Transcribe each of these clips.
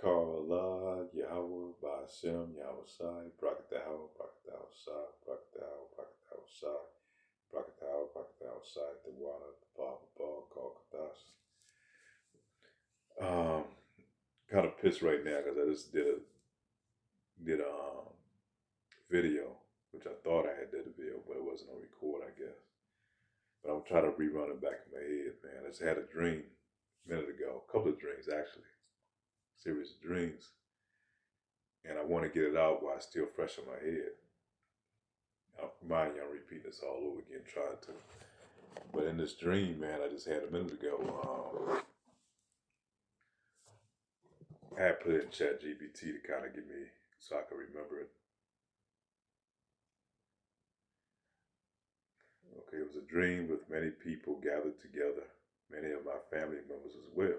Kala Yahweh Bashem Yahweh Shai Brakatahu Brakatahu Shai Brakatahu Brakatahu Shai Brakatahu Brakatahu Shai the water the Father Ball Kalkatash. Um Kind of pissed right now because I just did a video, which I thought I had did a video, but it wasn't on record, I guess. But I'm trying to rerun it back in my head, man. I just had a dream a minute ago, a couple of dreams actually, series of dreams, and I want to get it out while it's still fresh in my head. I'm reminding you, I'm repeating this all over again, trying to. But in this dream, man, I just had a minute ago, I had put it in Chat GPT to kind of give me, so I could remember it. Okay, it was a dream with many people gathered together, many of my family members as well.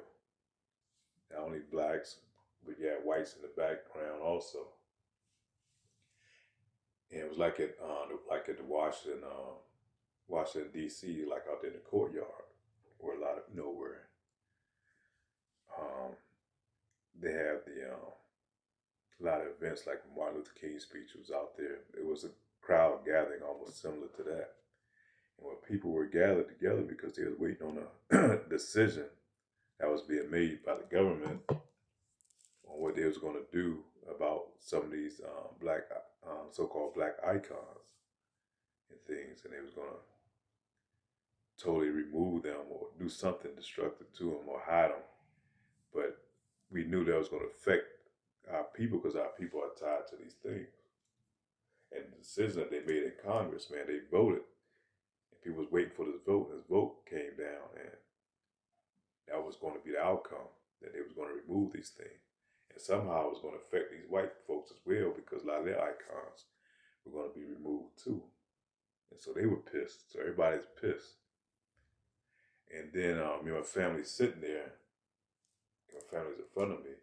Not only blacks, but you had whites in the background also. And it was like at the Washington D.C., like out there in the courtyard, where a lot of where um, they have a lot of events like Martin Luther King's speech was out there. It was a crowd gathering almost similar to that. And when people were gathered together because they was waiting on a decision that was being made by the government on what they was going to do about some of these so-called black icons and things, and they was going to totally remove them or do something destructive to them or hide them. But we knew that was going to affect our people because our people are tied to these things. And the decision that they made in Congress, man, they voted, and people was waiting for this vote, and this vote came down, and that was going to be the outcome, that they was going to remove these things. And somehow it was going to affect these white folks as well because a lot of their icons were going to be removed too. And so they were pissed. So everybody's pissed. And then my family's sitting there. My family's in front of me.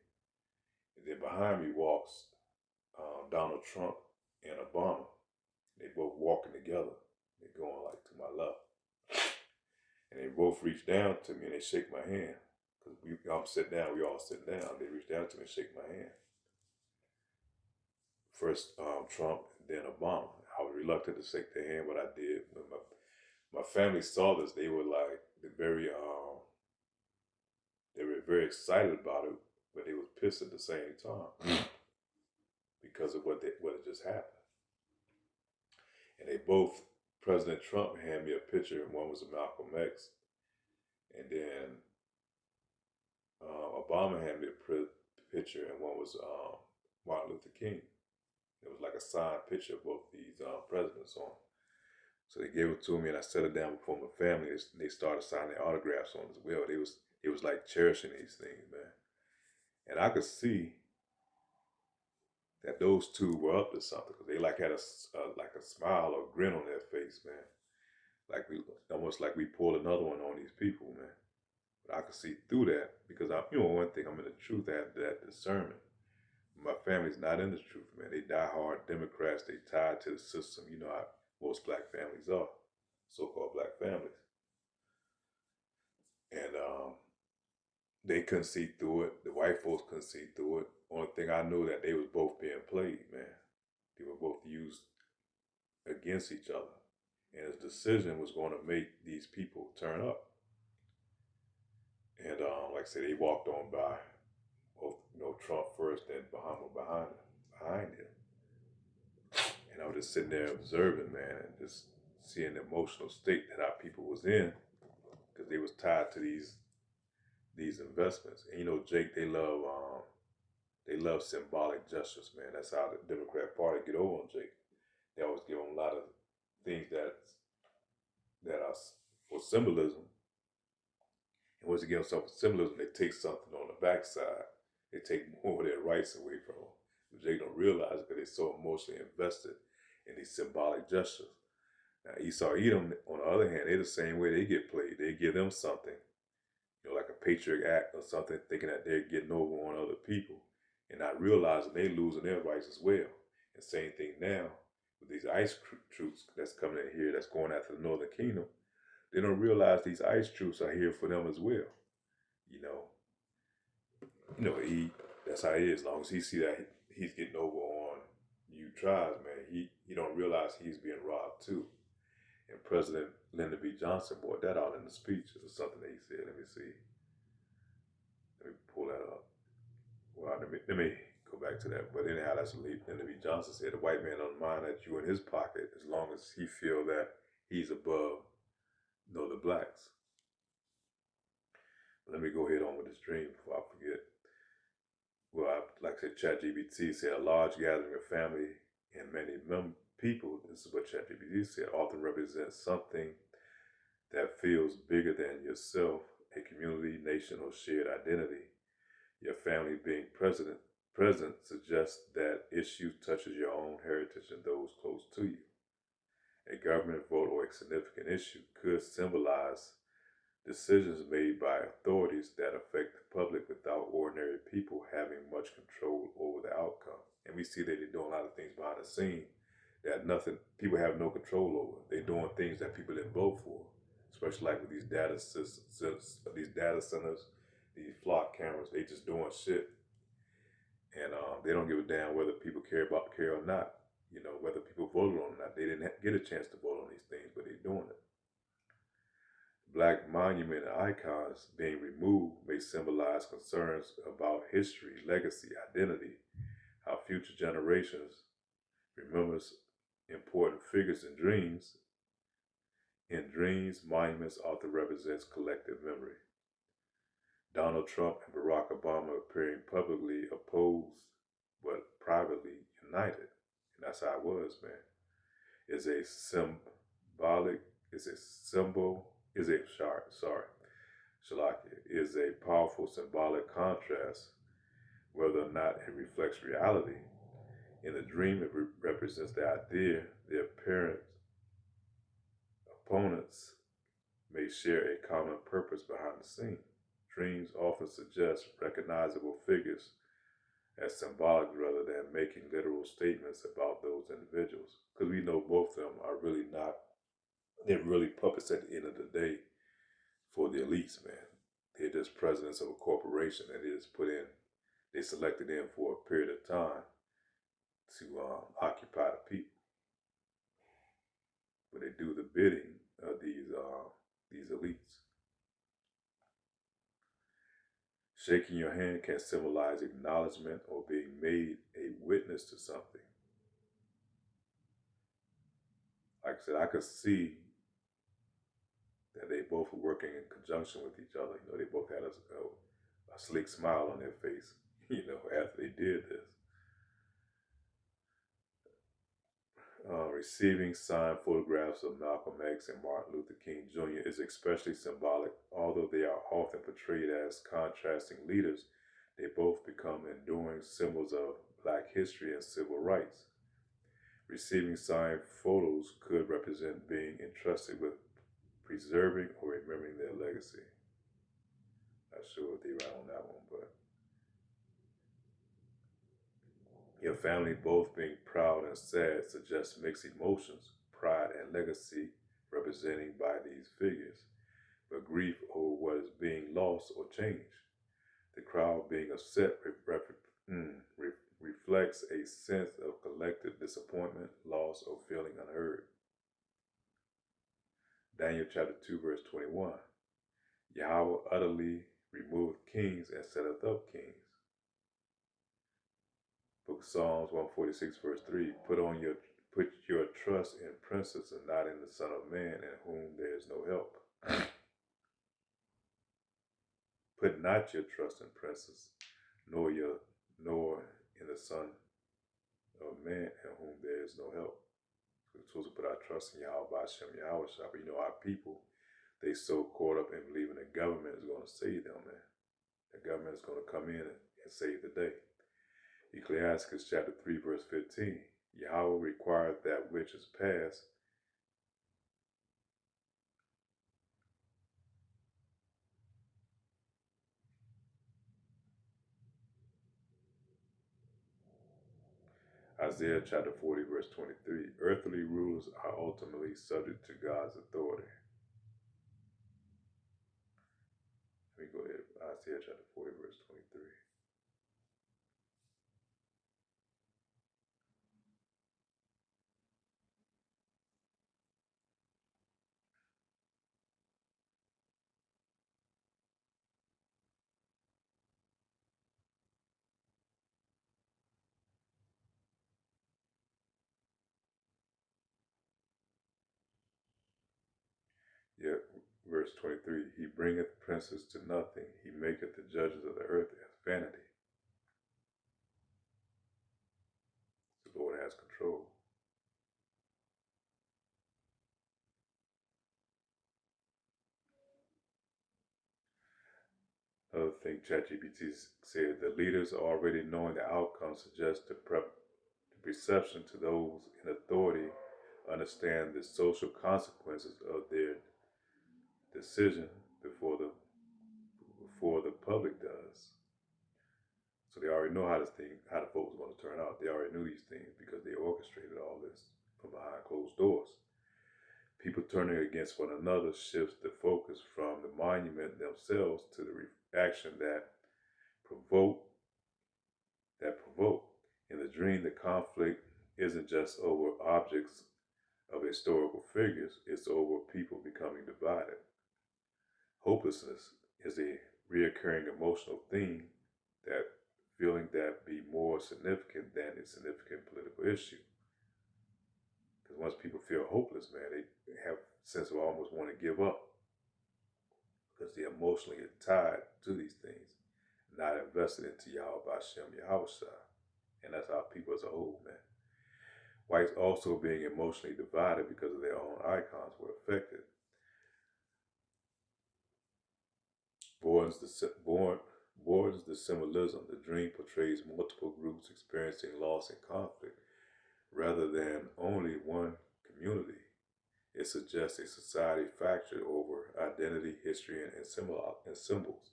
And then behind me walks Donald Trump and Obama. They both walking together. They're going like to my left. And they both reach down to me and they shake my hand. Because I'm sitting down, we all sitting down. They reach down to me and shake my hand. First Trump, and then Obama. I was reluctant to shake their hand, but I did. When my family saw this, they were like they were very excited about it, but they was pissed at the same time because of what had just happened. And they both, President Trump handed me a picture, and one was of Malcolm X, and then Obama handed me a picture, and one was Martin Luther King. It was like a signed picture of both these presidents on. So they gave it to me, and I set it down before my family. They started signing their autographs on it as well. It was like cherishing these things, man. And I could see that those two were up to something because they like had a smile or grin on their face, man. Like we almost like we pulled another one on these people, man. But I could see through that because one thing, I'm in the truth. I have that discernment. My family's not in the truth, man. They die hard Democrats. They tied to the system. You know how most black families are, so-called black families. And they couldn't see through it. The white folks couldn't see through it. Only thing I knew that they was both being played, man. They were both used against each other. And his decision was going to make these people turn up. And like I said, they walked on by. Both, Trump first, then Bahama behind him. And I was just sitting there observing, man, and just seeing the emotional state that our people was in, because they was tied to these investments. And Jake, they love symbolic gestures, man. That's how the Democrat Party get over on Jake. They always give him a lot of things that are for symbolism. And once you give them something for symbolism, they take something on the backside. They take more of their rights away from them. But Jake don't realize it because they're so emotionally invested in these symbolic gestures. Now, Esau Edom, on the other hand, they're the same way they get played. They give them something, like a Patriot Act or something, thinking that they're getting over on other people and not realizing they're losing their rights as well. And same thing now with these ICE troops that's coming in here, that's going after the Northern Kingdom. They don't realize these ICE troops are here for them as well. That's how he is. As long as he see that he's getting over on you tribes, man, he don't realize he's being robbed too. And President Lyndon B. Johnson brought that out in the speech. It was something that he said. Let me see. Let me pull that up. Well, let me go back to that. But anyhow, that's what Lyndon B. Johnson said. The white man don't mind that you in his pocket as long as he feel that he's above the blacks. But let me go ahead on with this dream before I forget. Well, like I said, ChatGPT said a large gathering of family and many people, this is what ChatGPT said, often represents something that feels bigger than yourself, a community, nation, or shared identity. Your family being present suggests that issue touches your own heritage and those close to you. A government vote or a significant issue could symbolize decisions made by authorities that affect the public without ordinary people having much control over the outcome. And we see that they're doing a lot of things behind the scene that nothing people have no control over. They're doing things that people didn't vote for, especially like with these data centers, these flock cameras. They just doing shit, and they don't give a damn whether people care or not. You know, whether people voted on it or not. They didn't get a chance to vote on these things, but they're doing it. Black monument icons being removed may symbolize concerns about history, legacy, identity, how future generations remembers important figures in dreams. In dreams, monuments often represents collective memory. Donald Trump and Barack Obama appearing publicly opposed but privately united. And that's how it was, man. Is a symbolic, is a symbol, is a Shalaki is a powerful symbolic contrast, whether or not it reflects reality. In the dream, it represents the idea the apparent opponents may share a common purpose behind the scene. Dreams often suggest recognizable figures as symbolic rather than making literal statements about those individuals. Because we know both of them are really not, they're really puppets at the end of the day for the elites, man. They're just presidents of a corporation and they selected in for a period of time to occupy the people. But they do the bidding of these elites. Shaking your hand can symbolize acknowledgement or being made a witness to something. Like I said, I could see that they both were working in conjunction with each other. You know, they both had a slick smile on their face, you know, after they did this. Receiving signed photographs of Malcolm X and Martin Luther King Jr. is especially symbolic. Although they are often portrayed as contrasting leaders, they both become enduring symbols of Black history and civil rights. Receiving signed photos could represent being entrusted with preserving or remembering their legacy. Not sure if they right on that one, but your family both being proud and sad suggests mixed emotions, pride and legacy representing by these figures, but grief over what is being lost or changed. The crowd being upset reflects a sense of collective disappointment, loss, or feeling unheard. Daniel chapter 2 verse 21. Yahweh utterly removed kings and setteth up kings. Book of Psalms 146 verse 3. Put your trust in princes and not in the Son of Man in whom there is no help. Put not your trust in princes, nor in the Son of Man in whom there is no help. We're supposed to put our trust in Yahweh Hashem Yahweh Shah. But you know, our people, they so caught up in believing the government is going to save them, man. The government is going to come in and save the day. Ecclesiastes chapter 3 verse 15. Yahweh required that which is past Isaiah chapter 40 verse 23. Earthly rulers are ultimately subject to God's authority. Let me go ahead. Isaiah chapter 40 verse 23. verse 23, he bringeth princes to nothing. He maketh the judges of the earth as vanity. The Lord has control. Another thing ChatGPT said, the leaders already knowing the outcome suggests the perception to those in authority understand the social consequences of their decision before the public does. So they already know how the vote was going to turn out. They already knew these things because they orchestrated all this from behind closed doors. People turning against one another shifts the focus from the monument themselves to the reaction provoke provoke. In the dream, the conflict isn't just over objects of historical figures, it's over people becoming divided. Hopelessness is a reoccurring emotional theme, that feeling that be more significant than a significant political issue. Because once people feel hopeless, man, they have a sense of almost want to give up because they're emotionally tied to these things, not invested into Yahweh Hashem Yahushua. And that's how people as a whole, man. Whites also being emotionally divided because of their own icons were affected. Borders the symbolism. The dream portrays multiple groups experiencing loss and conflict rather than only one community. It suggests a society fractured over identity, history, and symbols.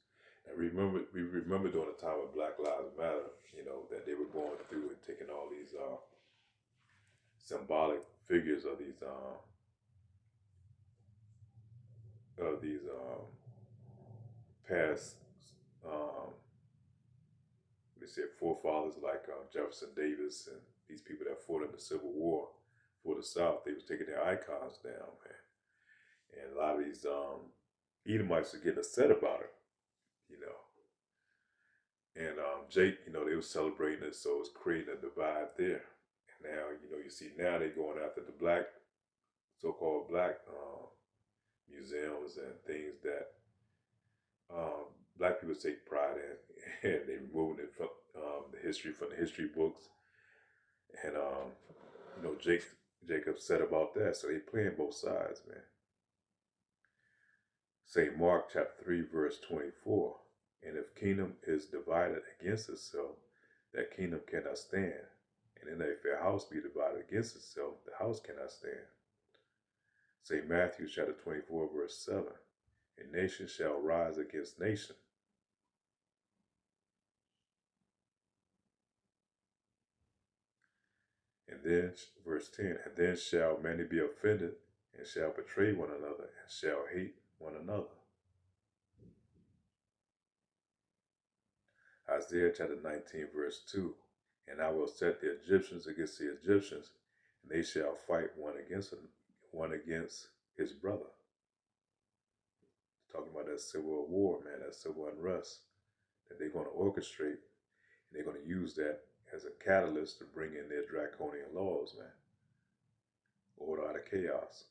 And we remember during the time of Black Lives Matter, that they were going through and taking all these symbolic figures of these past, um, they said forefathers like Jefferson Davis and these people that fought in the Civil War for the South. They was taking their icons down, man. And a lot of these Edomites are getting upset about it, you know. And Jake, they were celebrating it, so it's creating a divide there. And now, you see now they're going after the black, so-called black museums and things that black people take pride in, and they're removing it from from the history books. And Jake upset about that, so they playing both sides, man. St. Mark chapter 3, verse 24. And if kingdom is divided against itself, that kingdom cannot stand. And then if a house be divided against itself, the house cannot stand. St. Matthew chapter 24, verse 7. A nation shall rise against nation. And then, verse 10, and then shall many be offended, and shall betray one another, and shall hate one another. Isaiah chapter 19, verse 2. And I will set the Egyptians against the Egyptians, and they shall fight one against his brother. Talking about that civil war, man, that civil unrest that they're going to orchestrate, and they're going to use that as a catalyst to bring in their draconian laws, man. Order out of chaos.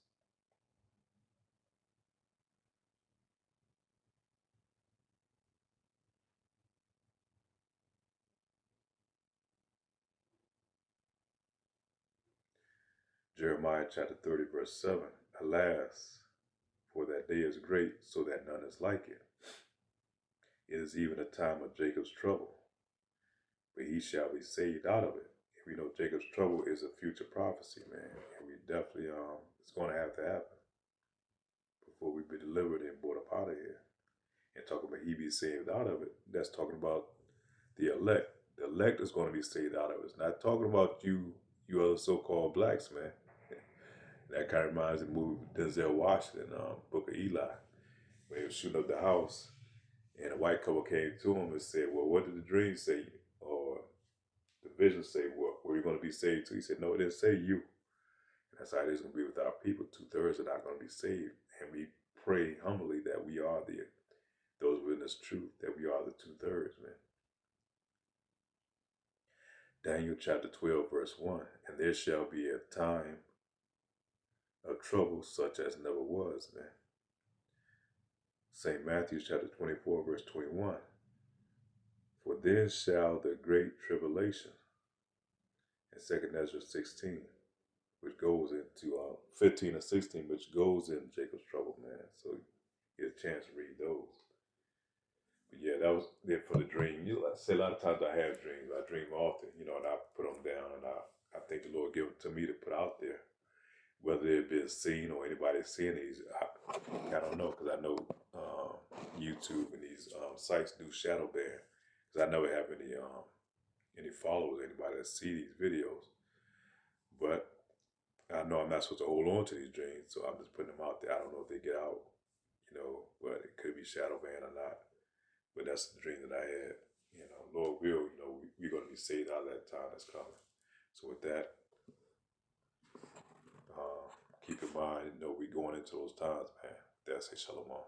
Jeremiah chapter 30, verse 7. Alas, for that day is great, so that none is like it. It is even a time of Jacob's trouble, but he shall be saved out of it. We know Jacob's trouble is a future prophecy, man, and we definitely it's going to happen before we be delivered and brought up out of here. And talking about he be saved out of it, that's talking about the elect. The elect is going to be saved out of it. It's not talking about you other so-called blacks, man. That kind of reminds me of the movie Denzel Washington, Book of Eli, when he was shooting up the house, and a white couple came to him and said, well, what did the dream say? Or the vision say, well, were you going to be saved too? He said, no, it didn't say you. And that's how it is going to be with our people. 2/3 are not going to be saved. And we pray humbly that we are those witness truth, that we are the 2/3, man. Daniel chapter 12, verse 1. And there shall be a time of trouble such as never was, man. St. Matthew chapter 24, verse 21. For then shall the great tribulation, and 2nd Ezra 16, which goes into 15 and 16, which goes in Jacob's trouble, man. So you get a chance to read those. But yeah, that was it for the dream. You know, like I say, a lot of times I have dreams. I dream often, you know, and I put them down, and I think the Lord gave them to me to put out there. Whether it been seen or anybody seeing these, I don't know, because I know YouTube and these sites do shadow ban. Because I never have any followers, anybody that see these videos. But I know I'm not supposed to hold on to these dreams, so I'm just putting them out there. I don't know if they get out, you know, but it could be shadow banned or not. But that's the dream that I had. You know, Lord will, you know, we're going to be saved out of that time that's coming. So with that, keep in mind, you know, we going into those times, man. That's a shalom.